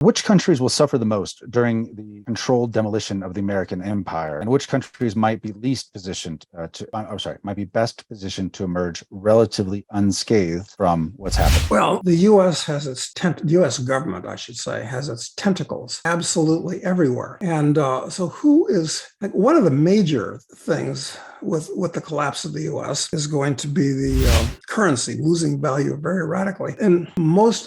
Which countries will suffer the most during the controlled demolition of the American empire, and which countries might be least positioned might be best positioned to emerge relatively unscathed from what's happened? Well, the U.S. has the U.S. government, I should say, has its tentacles absolutely everywhere. And so who is like one of the major things with the collapse of the U.S. is going to be the currency losing value very radically. In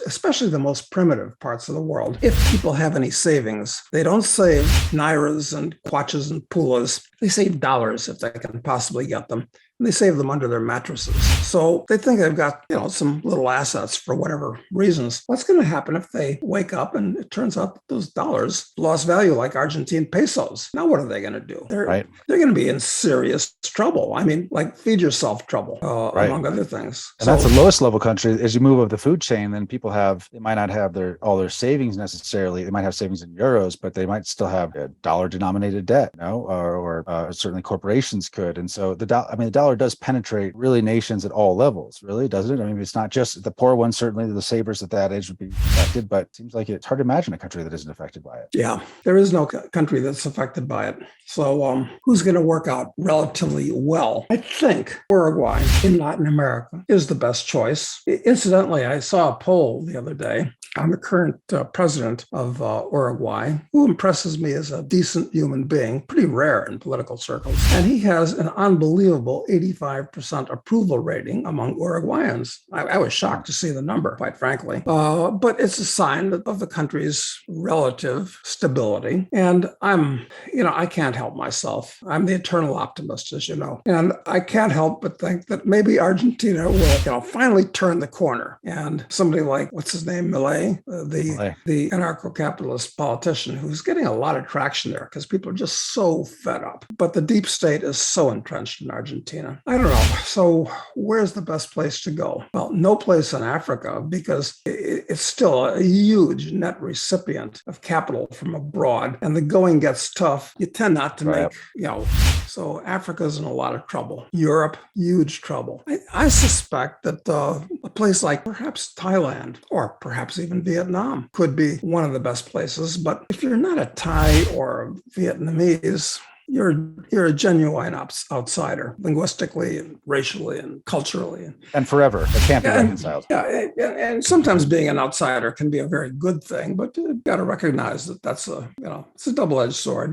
especially the most primitive parts of the world, if people have any savings, they don't save nairas and kwachas and pulas. They save dollars if they can possibly get them. And they save them under their mattresses. So they think they've got, some little assets for whatever reasons. What's going to happen if they wake up and it turns out that those dollars lost value like Argentine pesos? Now what are they going to do? They're going to be in serious trouble. I mean, like feed yourself trouble, among other things. And that's the lowest level country. As you move up the food chain, then people they might not have all their savings necessarily. They might have savings in euros, but they might still have a dollar denominated debt, or certainly corporations could. And so the dollar does penetrate really nations at all levels, really, doesn't it? I mean, it's not just the poor ones. Certainly the savers at that age would be affected, but it seems like it's hard to imagine a country that isn't affected by it. Yeah, there is no country that's affected by it. So who's going to work out relatively well? I think Uruguay in Latin America is the best choice. Incidentally, I saw a poll the other day on the current president of Uruguay, who impresses me as a decent human being, pretty rare in political circles. And he has an unbelievable 85% approval rating among Uruguayans. I was shocked to see the number, quite frankly. But it's a sign of the country's relative stability. And I can't help myself. I'm the eternal optimist, as you know. And I can't help but think that maybe Argentina will, finally turn the corner. And somebody like, what's his name, Milei, the anarcho-capitalist politician who's getting a lot of traction there because people are just so fed up. But the deep state is so entrenched in Argentina. I don't know. So where's the best place to go? Well, no place in Africa because it's still a huge net recipient of capital from abroad. And the going gets tough. You tend not to make, so Africa's in a lot of trouble. Europe, huge trouble. I suspect that a place like perhaps Thailand or perhaps even Vietnam could be one of the best places. But if you're not a Thai or a Vietnamese, you're a genuine outsider, linguistically and racially and culturally. And forever. It can't be reconciled. And sometimes being an outsider can be a very good thing, but you've got to recognize that it's a double-edged sword.